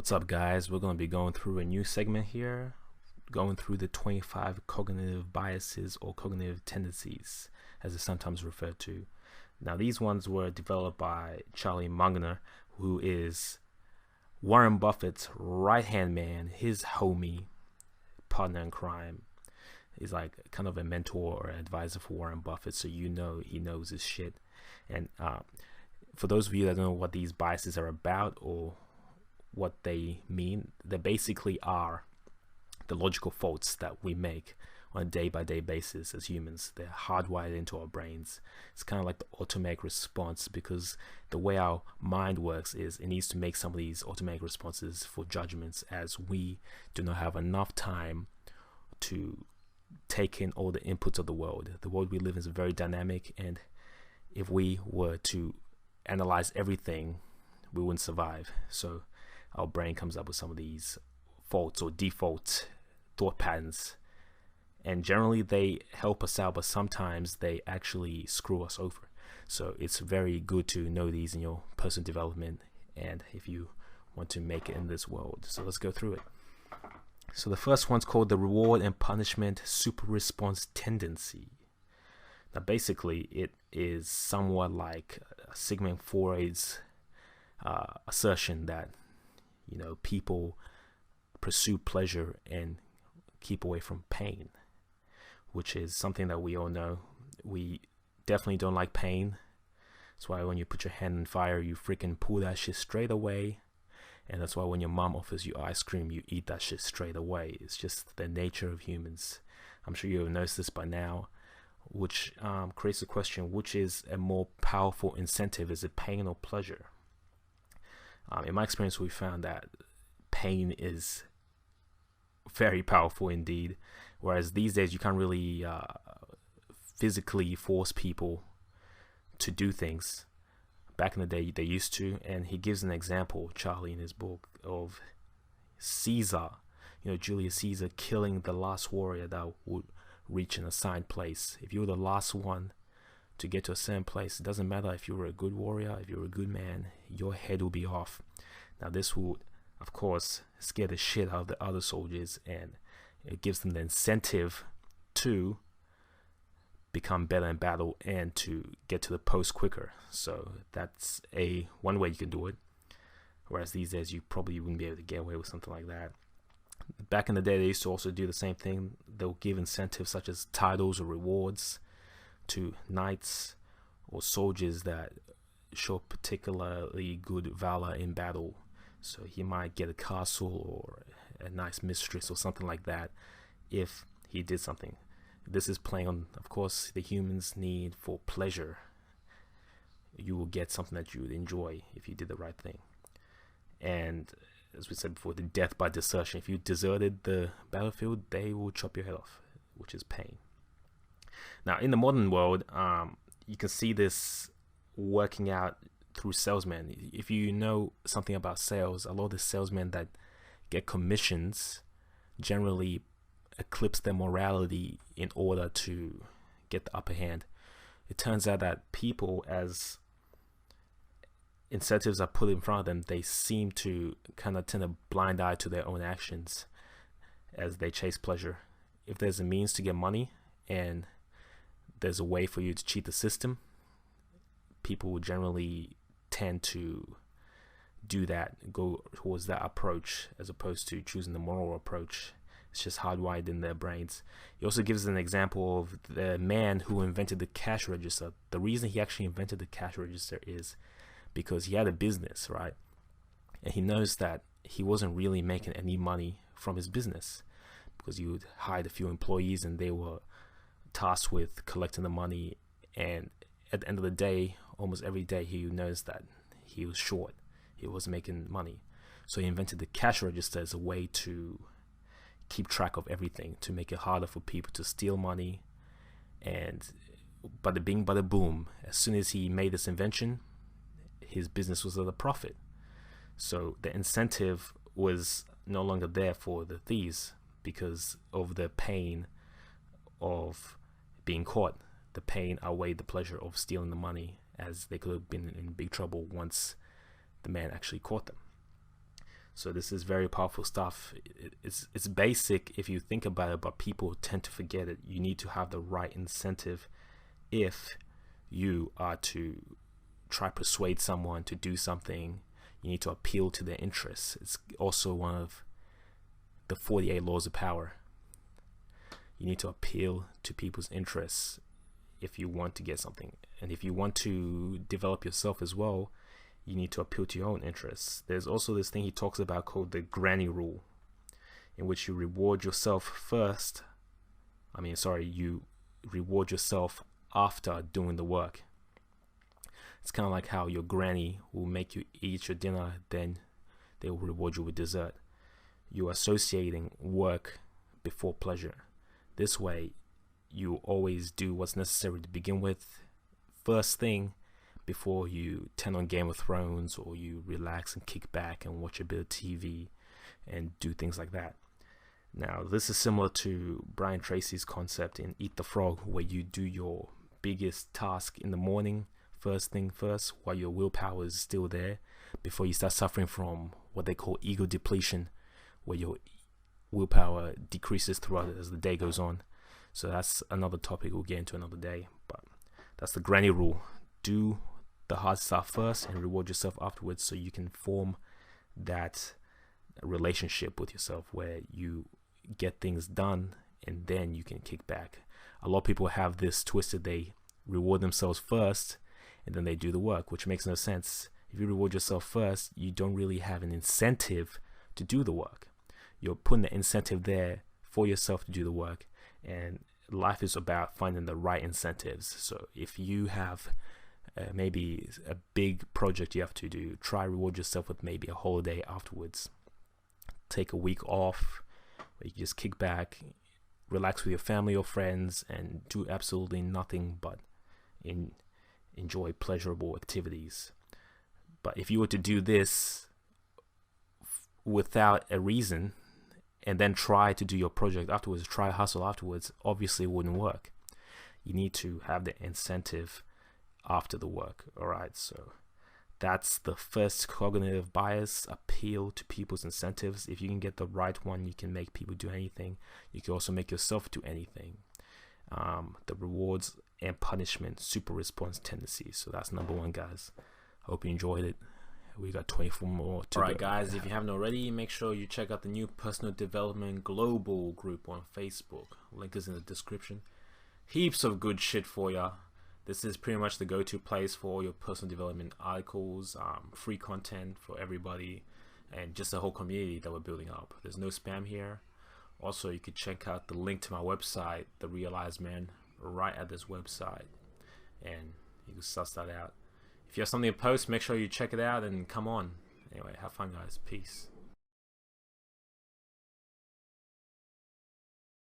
What's up, guys? We're going to be going through a new segment here, going through the 25 cognitive biases or cognitive tendencies, as it's sometimes referred to. Now, these ones were developed by Charlie Munger, who is Warren Buffett's right-hand man, his homie, partner in crime. He's like kind of a mentor or advisor for Warren Buffett, so you know he knows his shit. And for those of you that don't know what these biases are about or what they mean, they basically are the logical faults that we make on a day-by-day basis as humans. They're hardwired into our brains. It's kind of like the automatic response, because the way our mind works is it needs to make some of these automatic responses for judgments, as we do not have enough time to take in all the inputs of the world. The world we live in is very dynamic, and if we were to analyze everything, we wouldn't survive. So our brain comes up with some of these faults or default thought patterns, and generally they help us out, but sometimes they actually screw us over. So it's very good to know these in your personal development and if you want to make it in this world. So let's go through it. So the first one's called the reward and punishment super response tendency. Now basically it is somewhat like Sigmund Freud's assertion that people pursue pleasure and keep away from pain, which is something that we all know. We definitely don't like pain. That's why when you put your hand in fire, you freaking pull that shit straight away. And that's why when your mom offers you ice cream, you eat that shit straight away. It's just the nature of humans. I'm sure you have noticed this by now, which creates the question, which is a more powerful incentive? Is it pain or pleasure? In my experience, we found that pain is very powerful indeed, whereas these days you can't really physically force people to do things. Back in the day they used to, and he gives an example, Charlie, in his book, of Caesar, Julius Caesar killing the last warrior that would reach an assigned place. If you were the last one to get to a certain place, it doesn't matter if you were a good warrior, if you were a good man, your head will be off. Now this would, of course, scare the shit out of the other soldiers, and it gives them the incentive to become better in battle and to get to the post quicker. So that's one way you can do it, whereas these days you probably wouldn't be able to get away with something like that. Back in the day, they used to also do the same thing. They'll give incentives such as titles or rewards to knights or soldiers that show particularly good valor in battle. So he might get a castle or a nice mistress or something like that if he did something. This is playing on, of course, the human's need for pleasure. You will get something that you would enjoy if you did the right thing. And as we said before, the death by desertion. If you deserted the battlefield, they will chop your head off, which is pain. Now, in the modern world, you can see this working out through salesmen. If you know something about sales, a lot of the salesmen that get commissions generally eclipse their morality in order to get the upper hand. It turns out that people, as incentives are put in front of them, they seem to kind of turn a blind eye to their own actions as they chase pleasure. If there's a means to get money and there's a way for you to cheat the system, people will generally tend to do that, go towards that approach as opposed to choosing the moral approach. It's just hardwired in their brains. He also gives an example of the man who invented the cash register. The reason he actually invented the cash register is because he had a business, right? And he knows that he wasn't really making any money from his business, because he would hire a few employees and they were tasked with collecting the money. And at the end of the day, almost every day, he noticed that he was short. He wasn't making money. So he invented the cash register as a way to keep track of everything, to make it harder for people to steal money. And bada bing, bada boom, as soon as he made this invention, his business was at a profit. So the incentive was no longer there for the thieves because of the pain of being caught. The pain outweighed the pleasure of stealing the money, as they could have been in big trouble once the man actually caught them. So this is very powerful stuff. It's basic if you think about it, but people tend to forget it. You need to have the right incentive if you are to try persuade someone to do something. You need to appeal to their interests. It's also one of the 48 laws of power. You need to appeal to people's interests if you want to get something. And if you want to develop yourself as well, you need to appeal to your own interests. There's also this thing he talks about called the granny rule, in which you reward yourself first. You reward yourself after doing the work. It's kind of like how your granny will make you eat your dinner, then they will reward you with dessert. You're associating work before pleasure. This way, you always do what's necessary to begin with first thing, before you turn on Game of Thrones, or you relax and kick back and watch a bit of TV and do things like that. Now, this is similar to Brian Tracy's concept in Eat the Frog, where you do your biggest task in the morning, first thing first, while your willpower is still there, before you start suffering from what they call ego depletion, where your willpower decreases throughout as the day goes on. So that's another topic we'll get into another day, but that's the granny rule. Do the hard stuff first and reward yourself afterwards, so you can form that relationship with yourself where you get things done and then you can kick back. A lot of people have this twisted. They reward themselves first and then they do the work, which makes no sense. If you reward yourself first, you don't really have an incentive to do the work. You're putting the incentive there for yourself to do the work, and life is about finding the right incentives. So if you have maybe a big project you have to do, try reward yourself with maybe a holiday afterwards. Take a week off where you just kick back, relax with your family or friends, and do absolutely nothing but enjoy pleasurable activities. But if you were to do this without a reason and then try to do your project afterwards, try hustle afterwards, obviously it wouldn't work. You need to have the incentive after the work. All right, so that's the first cognitive bias: appeal to people's incentives. If you can get the right one, you can make people do anything. You can also make yourself do anything. The rewards and punishment super response tendencies. So that's number one, guys. Hope you enjoyed it. We got 24 more to go. Alright, guys, if you haven't already, make sure you check out the new personal development global group on Facebook. Link is in the description. Heaps of good shit for ya. This is pretty much the go-to place for all your personal development articles, free content for everybody, and just a whole community that we're building up. There's no spam here. Also, you could check out the link to my website, TheRealizedMan, right at this website, and you can suss that out. If you have something to post, make sure you check it out and come on. Anyway, have fun, guys. Peace.